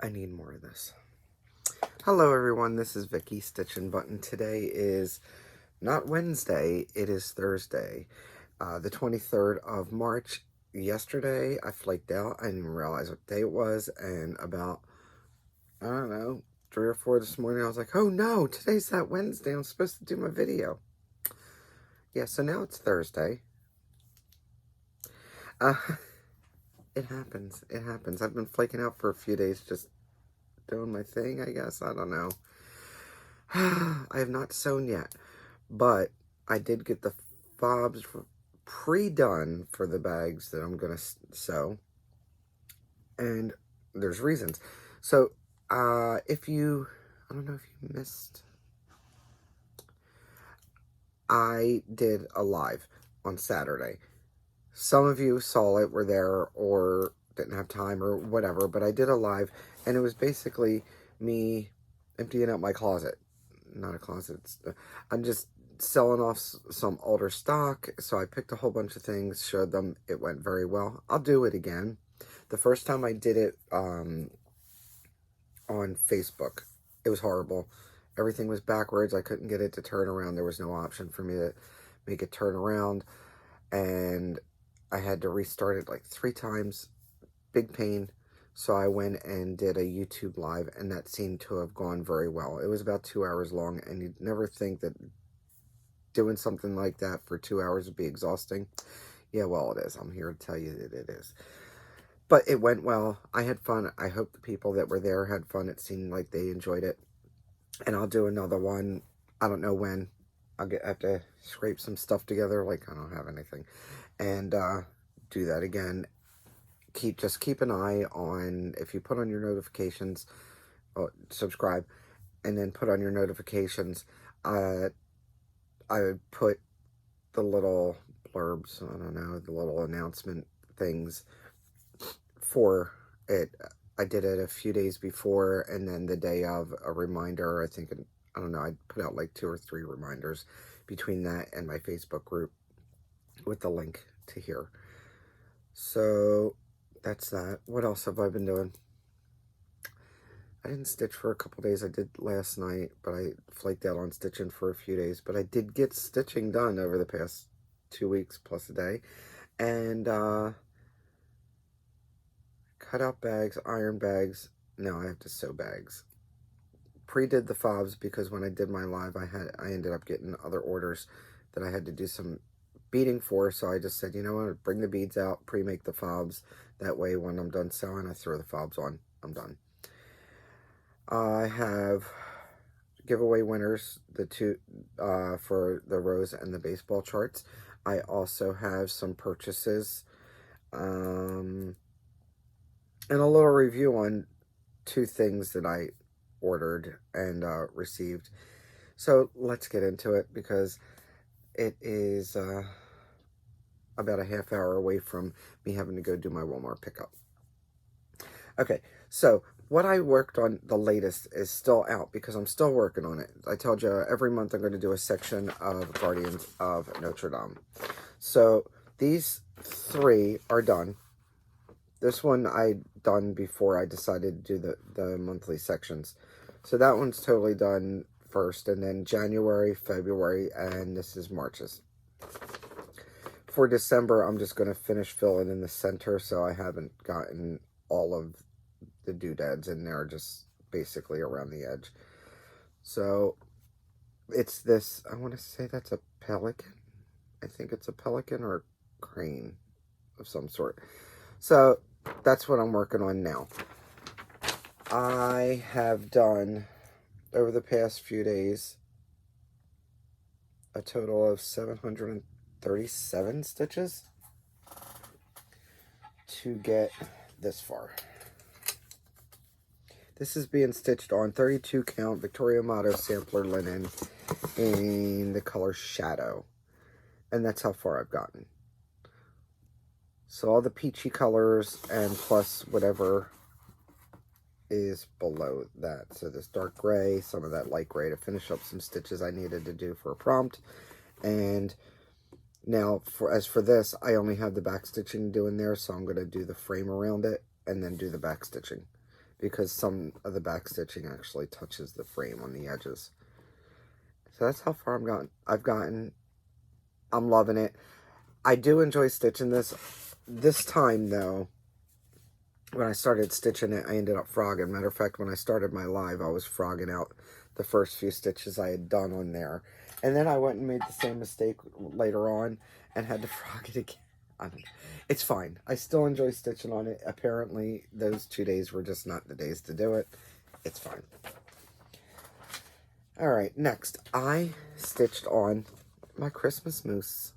I need more of this. Hello everyone, this is Vicky, StitchNButton. Today is not Wednesday, it is Thursday, the 23rd of March. Yesterday I flaked out, I didn't even realize what day it was, and about, I don't know, 3 or 4 this morning I was like, oh no, today's that Wednesday, I'm supposed to do my video. Yeah, so now it's Thursday. It happens, I've been flaking out for a few days, just doing my thing, I guess. I don't know. I have not sewn yet, but I did get the fobs pre-done for the bags that I'm gonna sew, and there's reasons. So if you, I don't know if you missed, I did a live on Saturday. Some of you saw it, were there, or didn't have time or whatever, but I did a live, and it was basically me emptying out my closet. Not a closet. I'm just selling off some older stock, so I picked a whole bunch of things, showed them. It went very well. I'll do it again. The first time I did it on Facebook, it was horrible. Everything was backwards. I couldn't get it to turn around. There was no option for me to make it turn around, and I had to restart it like 3 times. Big pain. So I went and did a YouTube live, and that seemed to have gone very well. It was about 2 hours long, and you'd never think that doing something like that for 2 hours would be exhausting. Yeah, well, it is. I'm here to tell you that it is. But it went well. I had fun. I hope the people that were there had fun. It seemed like they enjoyed it. And I'll do another one. I don't know when. I'll have to scrape some stuff together. Like, I don't have anything. And do that again. Just keep an eye on, if you put on your notifications, subscribe, and then put on your notifications. I would put the little blurbs, I don't know, the little announcement things for it. I did it a few days before, and then the day of, a reminder. I think, I don't know, I put out like 2 or 3 reminders between that and my Facebook group with the link to here. So that's that. What else have I been doing? I didn't stitch for a couple days. I did last night, but I flaked out on stitching for a few days. But I did get stitching done over the past 2 weeks plus a day. And cut out bags, iron bags. Now I have to sew bags. Pre-did the fobs because when I did my live, I ended up getting other orders that I had to do some beading for, so I just said, you know what, bring the beads out, pre-make the fobs. That way when I'm done sewing, I throw the fobs on. I'm done. I have giveaway winners, the 2 for the rose and the baseball charts. I also have some purchases and a little review on 2 things that I ordered and received. So let's get into it, because it is about a half hour away from me having to go do my Walmart pickup. Okay, so what I worked on, the latest, is still out because I'm still working on it. I told you every month I'm going to do a section of Guardians of Notre Dame. So these 3 are done. This one I done before I decided to do the monthly sections. So that one's totally done first, and then January, February, and this is March's. For December, I'm just going to finish filling in the center, so I haven't gotten all of the doodads in there, just basically around the edge. So it's this, I want to say that's a pelican. I think it's a pelican or a crane of some sort. So that's what I'm working on now. I have done, over the past few days, a total of 737 stitches to get this far. This is being stitched on 32 count Victoria Motto sampler linen in the color Shadow. And that's how far I've gotten. So all the peachy colors and plus whatever is below that. So this dark gray, some of that light gray to finish up some stitches I needed to do for a prompt. And now as for this, I only have the back stitching doing there, so I'm going to do the frame around it and then do the back stitching, because some of the back stitching actually touches the frame on the edges. So that's how far I've gotten. I'm loving it. I do enjoy stitching this. This time, though, when I started stitching it, I ended up frogging. Matter of fact, when I started my live, I was frogging out the first few stitches I had done on there. And then I went and made the same mistake later on and had to frog it again. It's fine. I still enjoy stitching on it. Apparently, those 2 days were just not the days to do it. It's fine. Alright, next, I stitched on my Christmas mousse.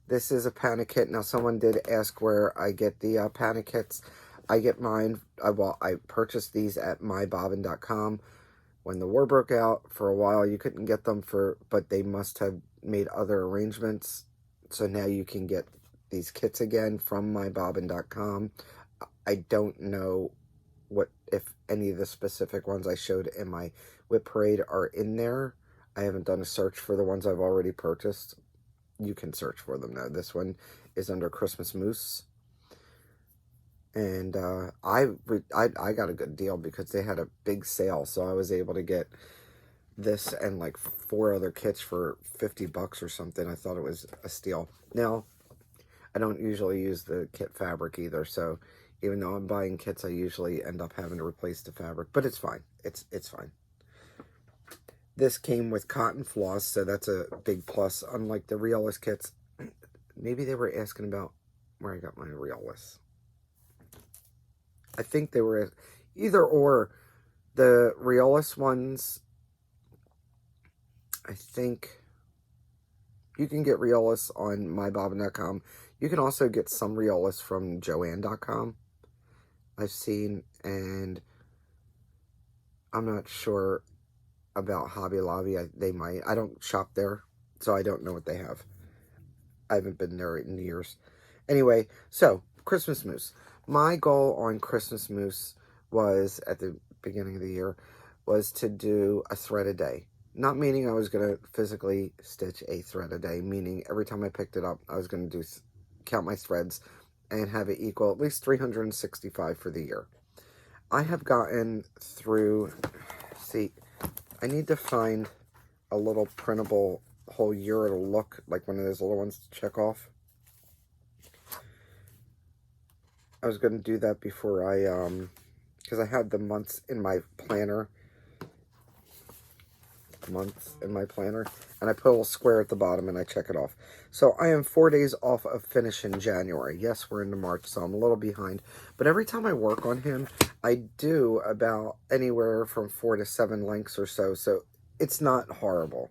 This is a panic kit. Now, someone did ask where I get the panic kits. I get mine, I purchased these at mybobbin.com. When the war broke out, for a while you couldn't get them, but they must have made other arrangements. So now you can get these kits again from mybobbin.com. I don't know if any of the specific ones I showed in my whip parade are in there. I haven't done a search for the ones I've already purchased. You can search for them now. This one is under Christmas Mousse. And I got a good deal because they had a big sale. So I was able to get this and like 4 other kits for $50 or something. I thought it was a steal. Now, I don't usually use the kit fabric either. So even though I'm buying kits, I usually end up having to replace the fabric. But it's fine. It's fine. This came with cotton floss, so that's a big plus. Unlike the Realist kits, maybe they were asking about where I got my Realist. I think they were either or. The Realist ones, I think you can get Realist on mybobbin.com. You can also get some Realist from Joann.com. I've seen, and I'm not sure about Hobby Lobby. They might. I don't shop there, so I don't know what they have. I haven't been there in years. Anyway, so Christmas mousse. My goal on Christmas mousse was, at the beginning of the year, was to do a thread a day. Not meaning I was going to physically stitch a thread a day, meaning every time I picked it up, I was going to count my threads and have it equal at least 365 for the year. I have gotten through, see, I need to find a little printable whole year it'll look, like one of those little ones to check off. I was going to do that before because I had the months in my planner. And I put a little square at the bottom and I check it off. So I am 4 days off of finishing January. Yes, we're into March, so I'm a little behind. But every time I work on him, I do about anywhere from 4 to 7 lengths or so. So it's not horrible.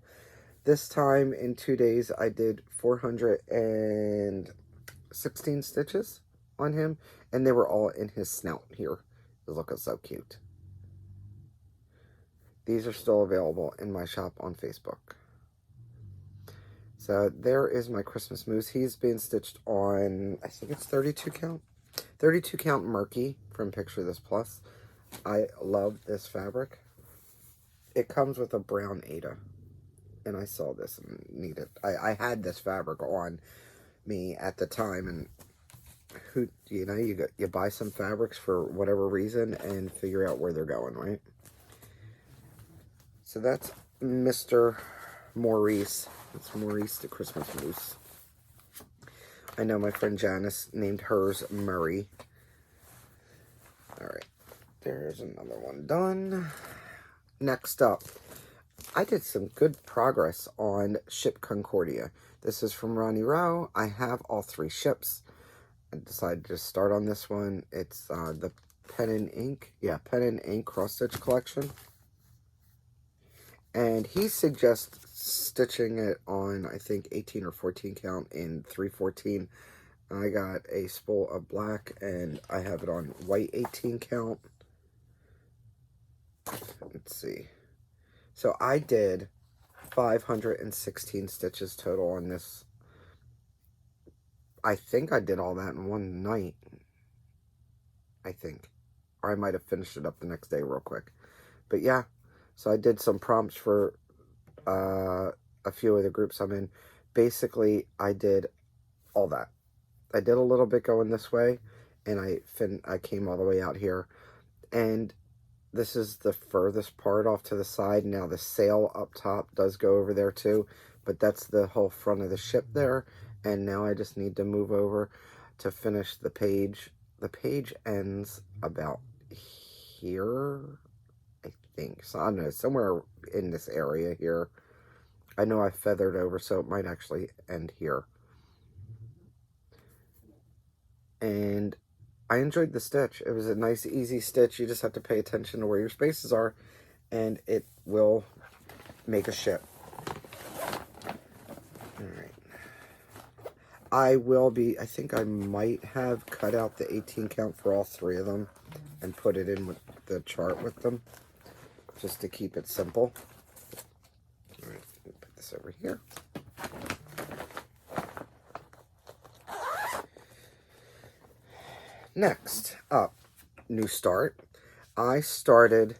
This time in 2 days, I did 416 stitches on him. And they were all in his snout here. It's looking so cute. These are still available in my shop on Facebook. So there is my Christmas mousse. He's being stitched on, I think it's 32 count. 32 count Murky from Picture This Plus. I love this fabric. It comes with a brown Aida. And I saw this and need it. I had this fabric on me at the time, and you buy some fabrics for whatever reason and figure out where they're going, right? So that's Mr. Maurice. It's Maurice the Christmas Mousse. I know my friend Janice named hers Murray. Alright, there's another one done. Next up, I did some good progress on Ship Concordia. This is from Ronnie Rowe. I have all 3 ships. I decided to start on this one. It's the Pen and Ink. Yeah, Pen and Ink cross-stitch collection. And he suggests stitching it on, I think, 18 or 14 count in 314. I got a spool of black, and I have it on white 18 count. Let's see. So I did 516 stitches total on this. I think I did all that in one night. I think. Or I might have finished it up the next day real quick. But yeah. So I did some prompts for a few of the groups I'm in. Basically, I did all that. I did a little bit going this way, and I came all the way out here. And this is the furthest part off to the side. Now the sail up top does go over there too, but that's the whole front of the ship there. And now I just need to move over to finish the page. The page ends about here, I think. So I don't know, somewhere in this area here. I know I feathered over, so it might actually end here. And I enjoyed the stitch. It was a nice, easy stitch. You just have to pay attention to where your spaces are, and it will make a ship. Alright. I think I might have cut out the 18 count for all 3 of them and put it in with the chart with them, just to keep it simple. Alright, put this over here. Next up, new start. I started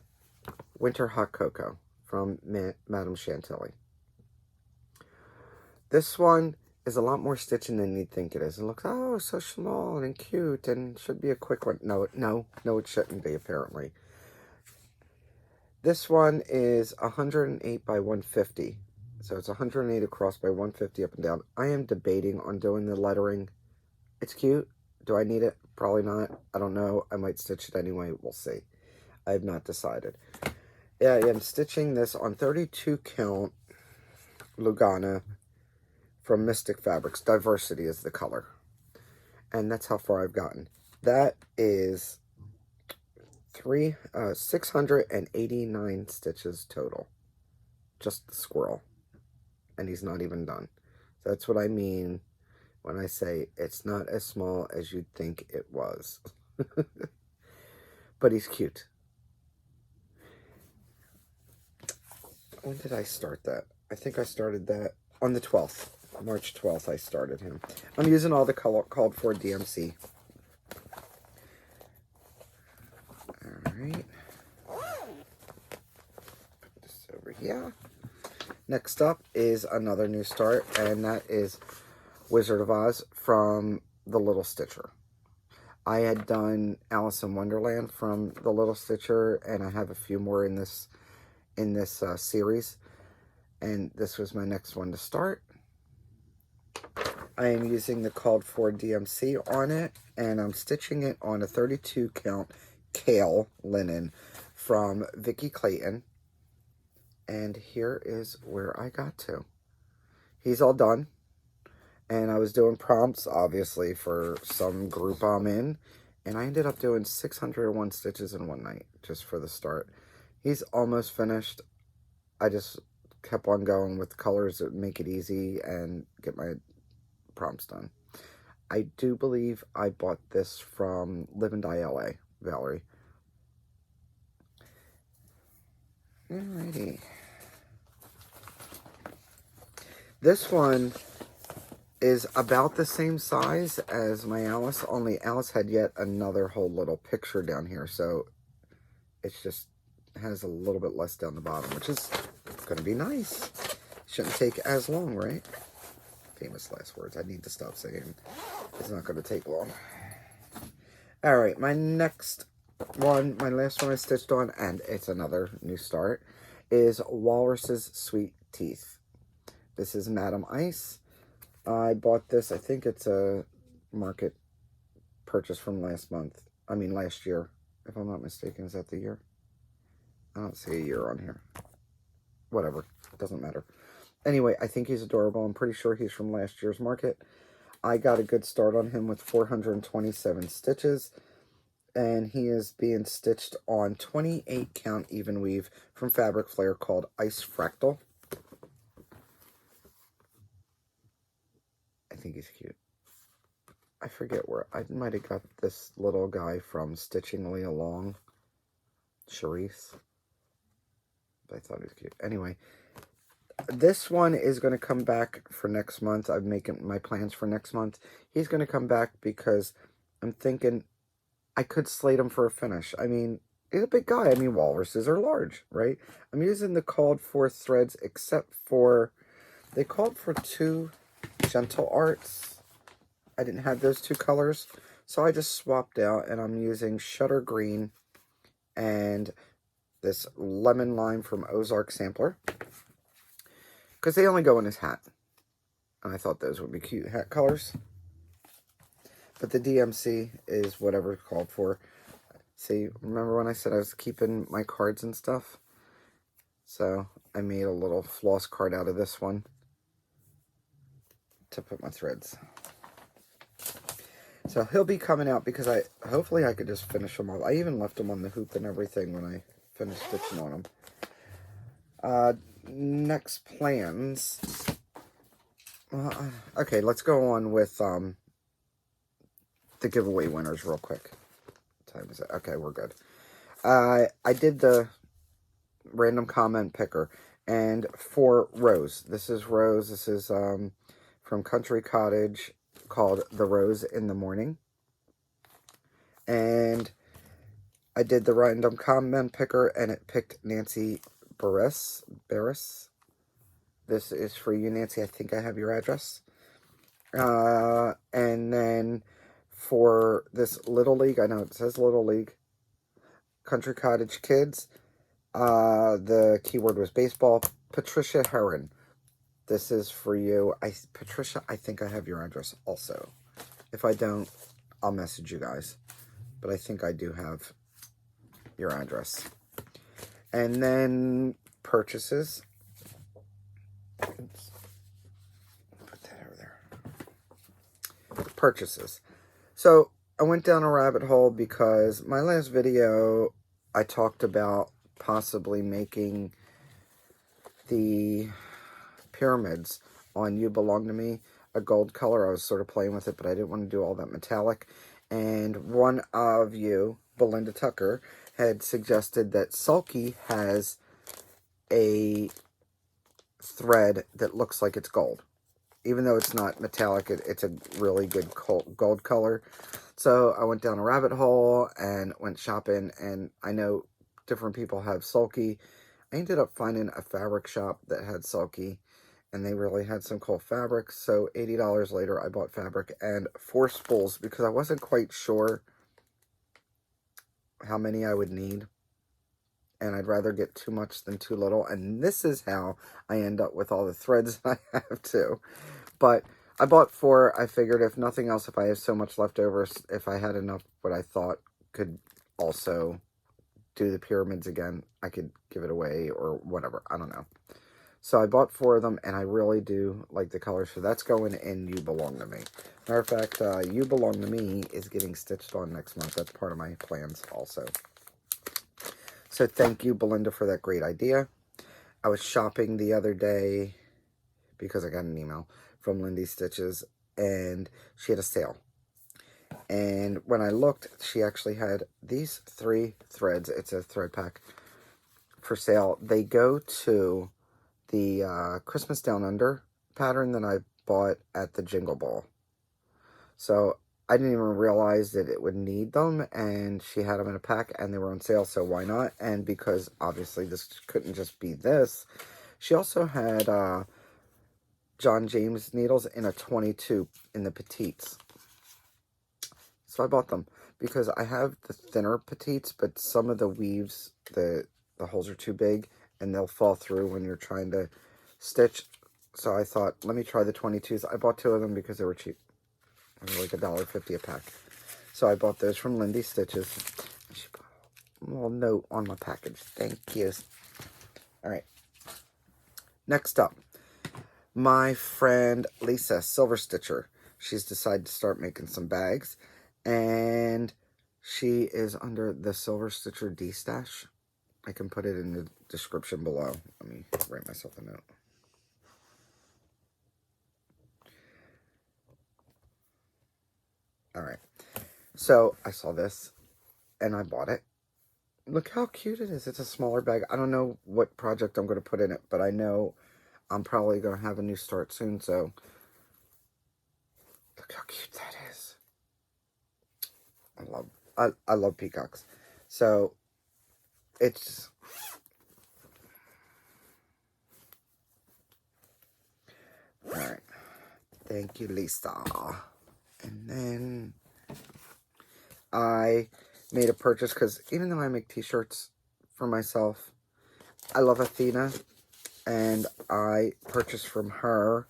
Winter Hot Cocoa from Madame Chantilly. This one is a lot more stitching than you'd think it is. It looks, oh, so small and cute and should be a quick one. No, it shouldn't be, apparently. This one is 108 by 150. So it's 108 across by 150 up and down. I am debating on doing the lettering. It's cute. Do I need it? Probably not. I don't know. I might stitch it anyway. We'll see. I have not decided. Yeah, I am stitching this on 32 count Lugana from Mystic Fabrics. Diversity is the color. And that's how far I've gotten. That is 689 stitches total. Just the squirrel. And he's not even done. So that's what I mean when I say it's not as small as you'd think it was. But he's cute. When did I start that? I think I started that on the 12th. March 12th I started him. I'm using all the color called for DMC. Alright. Put this over here. Next up is another new start, and that is Wizard of Oz from The Little Stitcher. I had done Alice in Wonderland from The Little Stitcher, and I have a few more in this series, and this was my next one to start. I am using the called for DMC on it, and I'm stitching it on a 32 count Kale linen from Vicki Clayton, and here is where I got to. He's all done. And I was doing prompts, obviously, for some group I'm in. And I ended up doing 601 stitches in one night, just for the start. He's almost finished. I just kept on going with the colors that make it easy and get my prompts done. I do believe I bought this from Live and Die LA, Valerie. Alrighty. This one is about the same size as my Alice, only Alice had yet another whole little picture down here, so it's just has a little bit less down the bottom, which is going to be nice. Shouldn't take as long, right? Famous last words. I need to stop saying it's not going to take long. Alright, my next one, my last one I stitched on, and it's another new start, is Walrus's Sweet Teeth. This is Madame Ice. I bought this, I think it's a market purchase from last year. If I'm not mistaken, is that the year? I don't see a year on here. Whatever, it doesn't matter. Anyway, I think he's adorable. I'm pretty sure he's from last year's market. I got a good start on him with 427 stitches. And he is being stitched on 28 count even weave from Fabric Flair called Ice Fractal. I think he's cute. I forget where. I might have got this little guy from Stitchingly Along. Charisse. But I thought he was cute. Anyway, this one is going to come back for next month. I'm making my plans for next month. He's going to come back because I'm thinking I could slate him for a finish. I mean, he's a big guy. I mean, walruses are large, right? I'm using the called for threads, except for they called for 2 Gentle Arts. I didn't have those 2 colors, so I just swapped out, and I'm using Shutter Green and this lemon lime from Ozark Sampler, because they only go in his hat. And I thought those would be cute hat colors. But the DMC is whatever it's called for. See, remember when I said I was keeping my cards and stuff? So I made a little floss card out of this one to put my threads. So he'll be coming out because hopefully I could just finish them off. I even left them on the hoop and everything when I finished stitching on them. Next plans. Okay, let's go on with the giveaway winners real quick. What time is it? Okay, we're good. I did the random comment picker, and for Rose. This is Rose. This is from Country Cottage, called The Rose in the Morning. And I did the random comment picker, and it picked Nancy Barris. This is for you, Nancy. I think I have your address. And then for this Little League, I know it says Little League, Country Cottage Kids, the keyword was baseball. Patricia Heron. This is for you. Patricia, I think I have your address also. If I don't, I'll message you guys. But I think I do have your address. And then purchases. Oops. Put that over there. Purchases. So I went down a rabbit hole because my last video, I talked about possibly making the pyramids on You Belong to Me a gold color. I was sort of playing with it, but I didn't want to do all that metallic. And one of you, Belinda Tucker, had suggested that Sulky has a thread that looks like it's gold. Even though it's not metallic, it's a really good gold color. So I went down a rabbit hole and went shopping, and I know different people have Sulky. I ended up finding a fabric shop that had Sulky, and they really had some cool fabrics. So $80 later, I bought fabric and 4 spools because I wasn't quite sure how many I would need. And I'd rather get too much than too little. And this is how I end up with all the threads I have too. But I bought 4. I figured if nothing else, if I have so much left over, if I had enough what I thought could also do the pyramids again, I could give it away or whatever. I don't know. So I bought 4 of them, and I really do like the colors. So that's going in You Belong to Me. Matter of fact, You Belong to Me is getting stitched on next month. That's part of my plans also. So thank you, Belinda, for that great idea. I was shopping the other day because I got an email from Lindy Stitches, and she had a sale. And when I looked, she actually had these 3 threads. It's a thread pack for sale. They go to the Christmas Down Under pattern that I bought at the Jingle Ball. So I didn't even realize that it would need them, and she had them in a pack, and they were on sale, so why not? And because, obviously, this couldn't just be this, she also had John James needles in a 22 in the petites. So I bought them because I have the thinner petites, but some of the weaves, the holes are too big, and they'll fall through when you're trying to stitch. So I thought, let me try the 22s. I bought 2 of them because they were cheap. They were like $1.50 a pack. So I bought those from Lindy Stitches. She put a little note on my package. Thank you. All right. Next up, my friend Lisa, Silverstitcher. She's decided to start making some bags. And she is under the Silverstitcher destash. I can put it in the description below. Let me write myself a note. Alright, so I saw this, and I bought it. Look how cute it is. It's a smaller bag. I don't know what project I'm going to put in it, but I know I'm probably going to have a new start soon, so look how cute that is. I love peacocks. So, it's... Alright. Thank you, Lisa. And then I made a purchase because even though I make t-shirts for myself. I love Athena, and I purchased from her.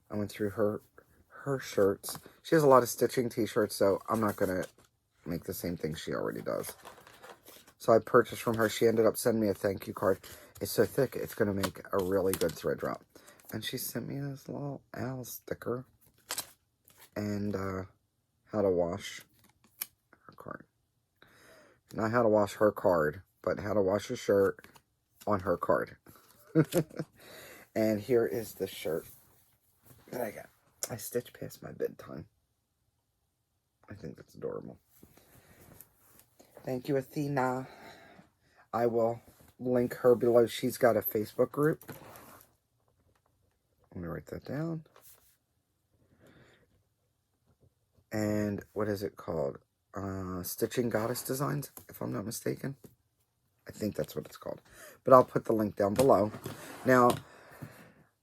I went through her shirts. She has a lot of stitching t-shirts, so I'm not going to make the same thing she already does. So I purchased from her. She ended up sending me a thank you card. It's so thick, it's going to make a really good thread drop. And she sent me this little owl sticker. And how to wash her card. Not how to wash her card, but how to wash a shirt on her card. And here is the shirt that I got. I stitched past my bedtime. I think that's adorable. Thank you, Athena. I will link her below. She's got a Facebook group. Let me write that down. And what is it called? Stitching Goddess Designs, if I'm not mistaken. I think that's what it's called. But I'll put the link down below. Now,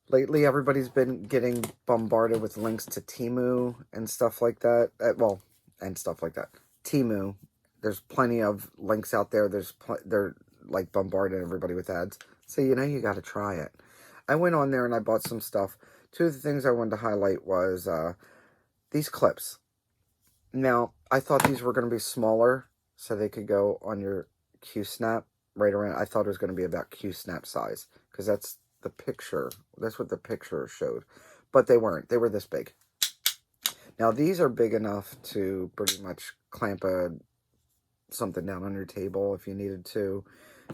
lately everybody's been getting bombarded with links to Temu and stuff like that. And stuff like that. Temu. There's plenty of links out there. They're like bombarding everybody with ads. So, you know, you got to try it. I went on there and I bought some stuff. Two of the things I wanted to highlight was these clips. Now, I thought these were going to be smaller so they could go on your Q-snap right around. I thought it was going to be about Q-snap size because that's the picture. That's what the picture showed. But they weren't. They were this big. Now, these are big enough to pretty much clamp something down on your table if you needed to.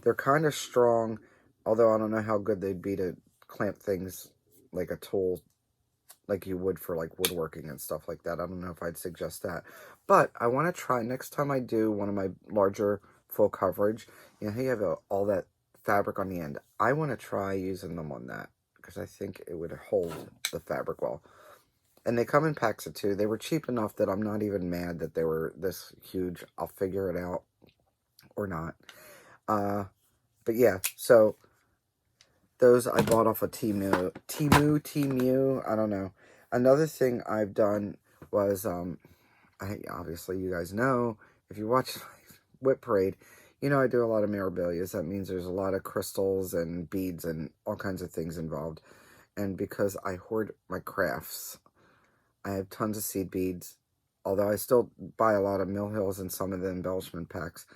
They're kind of strong, although I don't know how good they'd be to clamp things like a tool like you would for like woodworking and stuff like that. I don't know if I'd suggest that. But I want to try next time I do one of my larger full coverage. You know, you have all that fabric on the end. I want to try using them on that because I think it would hold the fabric well. And they come in packs of 2. They were cheap enough that I'm not even mad that they were this huge. I'll figure it out or not. But yeah, so those I bought off of Temu, I don't know. Another thing I've done was, obviously you guys know, if you watch my Whip Parade, you know I do a lot of memorabilia. That means there's a lot of crystals and beads and all kinds of things involved. And because I hoard my crafts, I have tons of seed beads, although I still buy a lot of Mill Hills and some of the embellishment packs.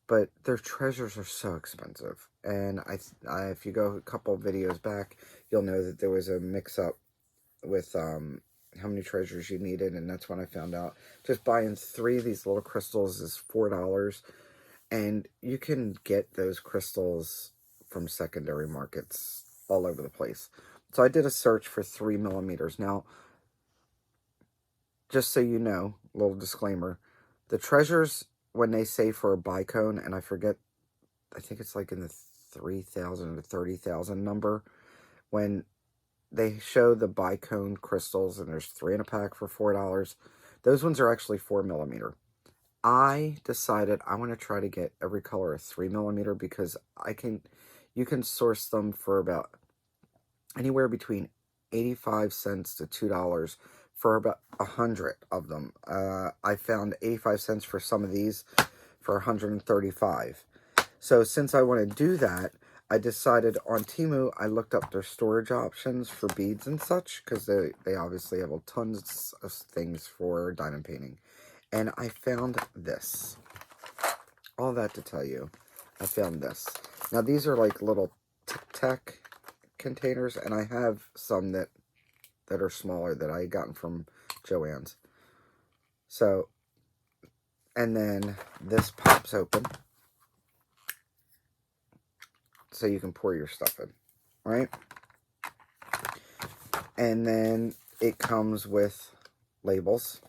But their treasures are so expensive. And if you go a couple of videos back, you'll know that there was a mix-up with how many treasures you needed. And that's when I found out just buying 3 of these little crystals is $4. And you can get those crystals from secondary markets all over the place. So I did a search for 3mm. Now, just so you know, little disclaimer, the treasures, when they say for a bicone, and I forget, I think it's like in the 3,000 to 30,000 number, when they show the bicone crystals, and there's 3 in a pack for $4, those ones are actually 4mm. I decided I want to try to get every color a 3mm because you can source them for about anywhere between 85 cents to $2 for about 100 of them. I found 85 cents for some of these for 135. So since I want to do that, I decided on Temu, I looked up their storage options for beads and such, because they obviously have tons of things for diamond painting. And I found this. All that to tell you, I found this. Now these are like little Tic Tac containers, and I have some that are smaller that I gotten from Joann's. So, and then this pops open so you can pour your stuff in, right? And then it comes with labels.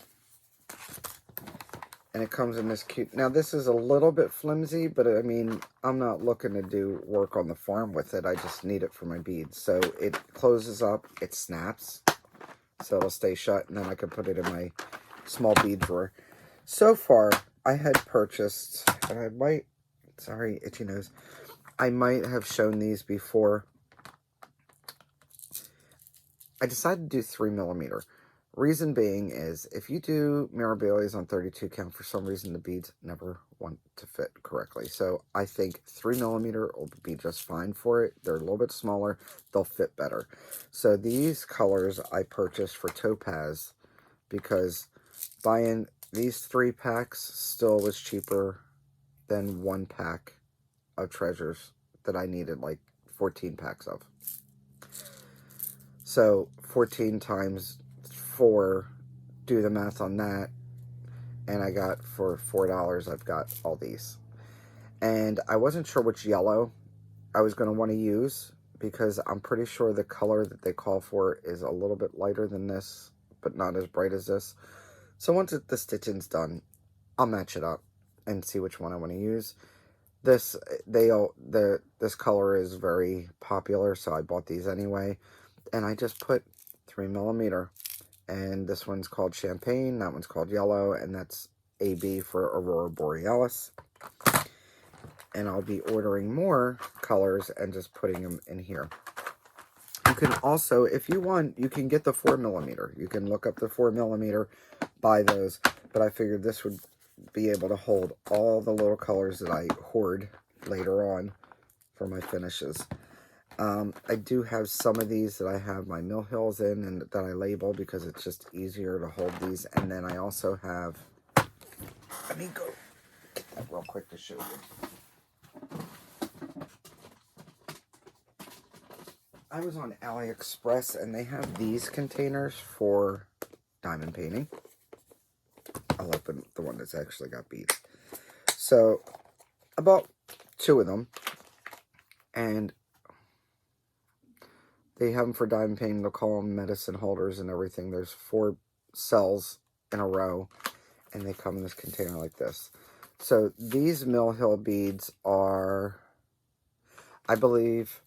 And it comes in this cute... Now, this is a little bit flimsy, but, I mean, I'm not looking to do work on the farm with it. I just need it for my beads. So, it closes up. It snaps. So, it'll stay shut. And then I can put it in my small bead drawer. So far, I had purchased... And I might... Sorry, itchy nose. I might have shown these before. I decided to do 3mm. Reason being is, if you do Mirabilis on 32 count, for some reason the beads never want to fit correctly. So I think 3mm will be just fine for it. They're a little bit smaller. They'll fit better. So these colors I purchased for Topaz because buying these 3 packs still was cheaper than 1 pack of treasures that I needed like 14 packs of. So 14 times 4, do the math on that, and I got for $4, I've got all these. And I wasn't sure which yellow I was going to want to use, because I'm pretty sure the color that they call for is a little bit lighter than this, but not as bright as this. So once the stitching's done, I'll match it up and see which one I want to use. This color is very popular, so I bought these anyway. And I just put 3mm. And this one's called Champagne, that one's called Yellow, and that's AB for Aurora Borealis. And I'll be ordering more colors and just putting them in here. You can also, if you want, you can get the 4mm. You can look up the 4mm, buy those. But I figured this would be able to hold all the little colors that I hoard later on for my finishes. I do have some of these that I have my mill hills in and that I label because it's just easier to hold these. And then I also have, let me go get that real quick to show you. I was on AliExpress and they have these containers for diamond painting. I'll open the one that's actually got beads. So I bought 2 of them, and they have them for diamond painting. They'll call them medicine holders and everything. There's 4 cells in a row, and they come in this container like this. So these Mill Hill beads are, I believe,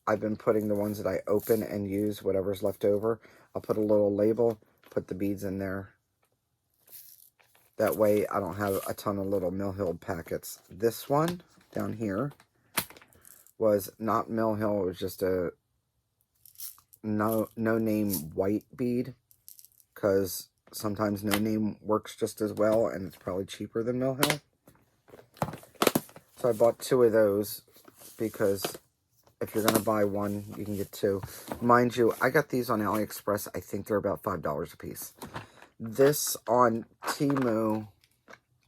I've been putting the ones that I open and use, whatever's left over. I'll put a little label, put the beads in there. That way I don't have a ton of little Mill Hill packets. This one down here was not Mill Hill. It was just a no name white bead, because sometimes no name works just as well, and it's probably cheaper than Mill Hill. So I bought 2 of those, because if you're going to buy one, you can get 2. Mind you, I got these on AliExpress. I think they're about $5 a piece. This on Temu,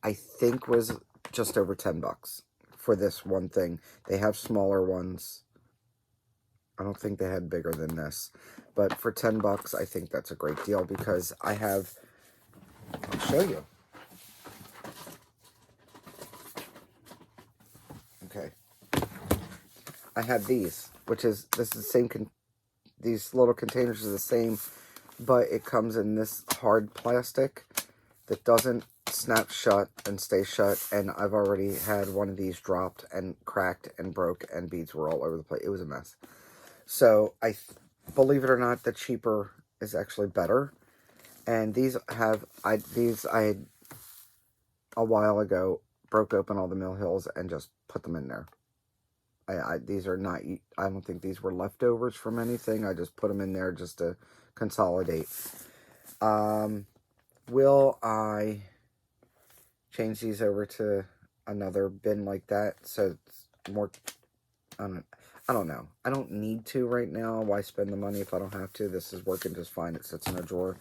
I think, was just over 10 bucks for this one thing. They have smaller ones. I don't think they had bigger than this. But for 10 bucks, I think that's a great deal, because I have, I'll show you. Okay. I have these, which is, this is the same, these little containers are the same, but it comes in this hard plastic that doesn't snap shut and stay shut. And I've already had one of these dropped and cracked and broke, and beads were all over the place. It was a mess. So believe it or not, the cheaper is actually better. And these I had a while ago broke open all the Mill Hills and just put them in there. These are not, I don't think these were leftovers from anything. I just put them in there just to consolidate. Will I change these over to another bin like that, so it's more, I don't know. I don't need to right now. Why spend the money if I don't have to? This is working just fine. It sits in a drawer.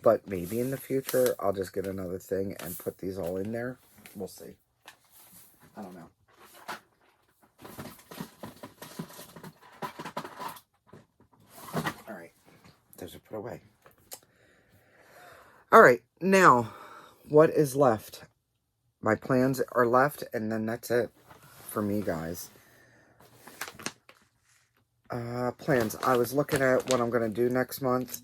But maybe in the future, I'll just get another thing and put these all in there. We'll see. I don't know. Alright. Those are put away. Alright. Now, what is left? My plans are left, and then that's it for me, guys. Plans. I was looking at what I'm going to do next month.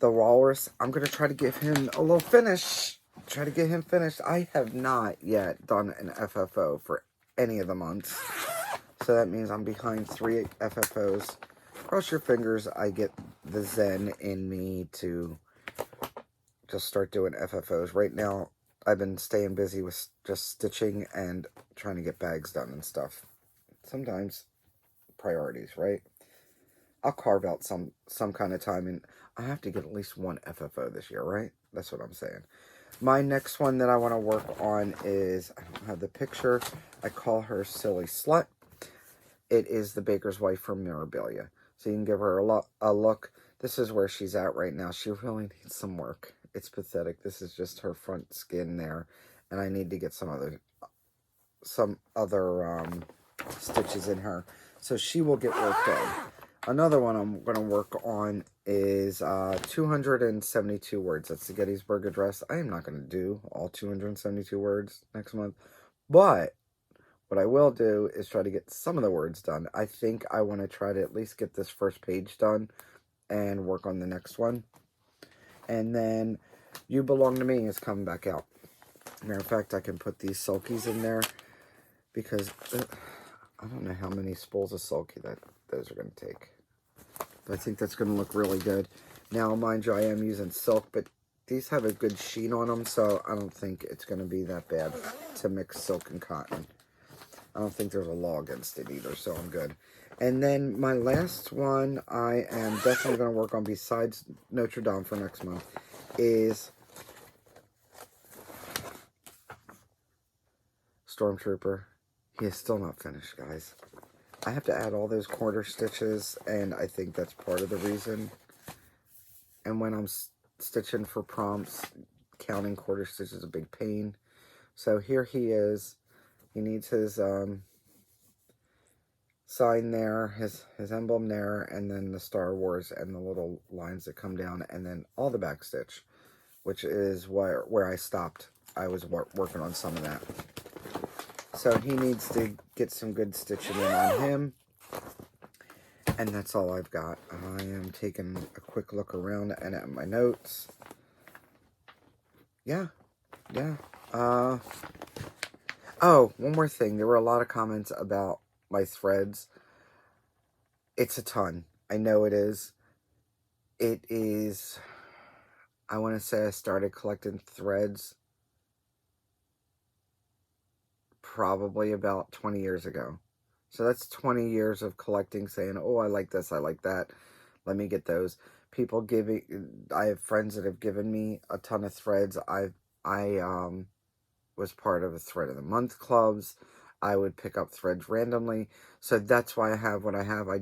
The walrus, I'm going to try to give him a little finish. Try to get him finished. I have not yet done an FFO for any of the months. So that means I'm behind 3 FFOs. Cross your fingers I get the zen in me to just start doing FFOs. Right now, I've been staying busy with just stitching and trying to get bags done and stuff. Sometimes, priorities, right? I'll carve out some kind of time, and I have to get at least one FFO this year, right? That's what I'm saying. My next one that I want to work on is, I don't have the picture, I call her Silly Slut. It is the baker's wife from Mirabilia. So you can give her a look. This is where she's at right now. She really needs some work. It's pathetic. This is just her front skin there. And I need to get some other stitches in her. So she will get work done. Another one I'm going to work on is 272 words. That's the Gettysburg Address. I am not going to do all 272 words next month. But what I will do is try to get some of the words done. I think I want to try to at least get this first page done and work on the next one. And then You Belong to Me is coming back out. Matter of fact, I can put these sulkies in there because I don't know how many spools of sulky that those are going to take. But I think that's going to look really good. Now, mind you, I am using silk, but these have a good sheen on them, so I don't think it's going to be that bad to mix silk and cotton. I don't think there's a law against it either, so I'm good. And then my last one I am definitely going to work on besides Notre Dame for next month is Stormtrooper. He is still not finished, guys. I have to add all those quarter stitches, and I think that's part of the reason. And when I'm stitching for prompts, counting quarter stitches is a big pain. So here he is. He needs his sign there, his emblem there, and then the Star Wars and the little lines that come down, and then all the back stitch, which is where I stopped. I was working on some of that. So he needs to get some good stitching in on him. And that's all I've got. I am taking a quick look around and at my notes. Yeah. Oh, one more thing. There were a lot of comments about my threads. It's a ton. I know it is. It is, I want to say I started collecting threads probably about 20 years ago. So that's 20 years of collecting, saying, oh, I like this, I like that. Let me get those. People I have friends that have given me a ton of threads. I was part of a Thread of the Month clubs. I would pick up threads randomly. So that's why I have what I have. I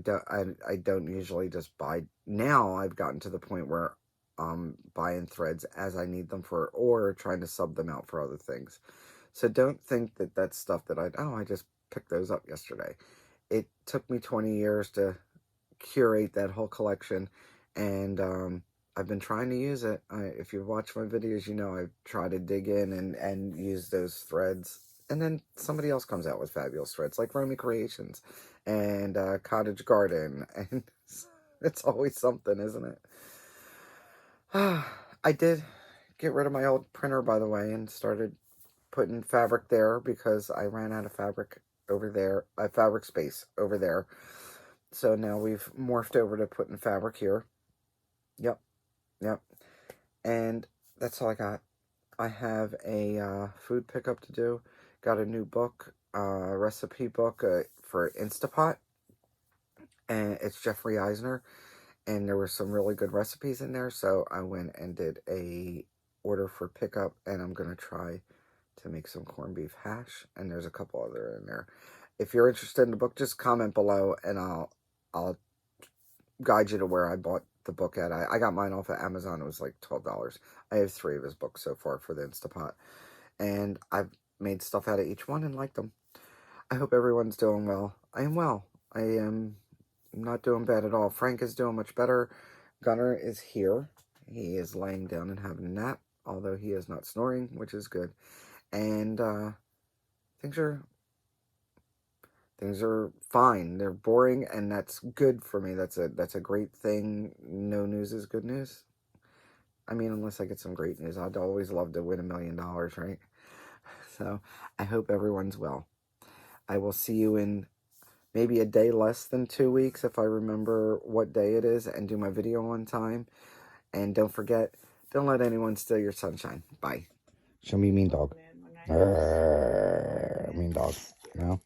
don't usually just buy. Now I've gotten to the point where I'm buying threads as I need them for, or trying to sub them out for other things. So don't think that that's stuff that I just picked those up yesterday. It took me 20 years to curate that whole collection, and I've been trying to use it. If you've watched my videos, you know I've tried to dig in and use those threads. And then somebody else comes out with fabulous threads, like Romy Creations and Cottage Garden. And it's always something, isn't it? I did get rid of my old printer, by the way, and started putting fabric there because I ran out of fabric over there, fabric space over there. So now we've morphed over to putting fabric here. Yep. And that's all I got. I have a food pickup to do. Got a new book, recipe book for Instapot. And it's Jeffrey Eisner. And there were some really good recipes in there. So I went and did a order for pickup. And I'm going to try to make some corned beef hash. And there's a couple other in there. If you're interested in the book, just comment below. And I'll guide you to where I bought the book at. I got mine off of Amazon. It was like $12. I have 3 of his books so far for the Instapot. And I've made stuff out of each one and liked them. I hope everyone's doing well. I am well. I am not doing bad at all. Frank is doing much better. Gunnar is here. He is laying down and having a nap, although he is not snoring, which is good. And things are fine. They're boring, and that's good for me. That's a great thing. No news is good news. I mean, unless I get some great news. I'd always love to win $1 million, right? So I hope everyone's well. I will see you in maybe a day less than 2 weeks if I remember what day it is and do my video on time. And don't forget, don't let anyone steal your sunshine. Bye. Show me mean dog. Mean dog. You know?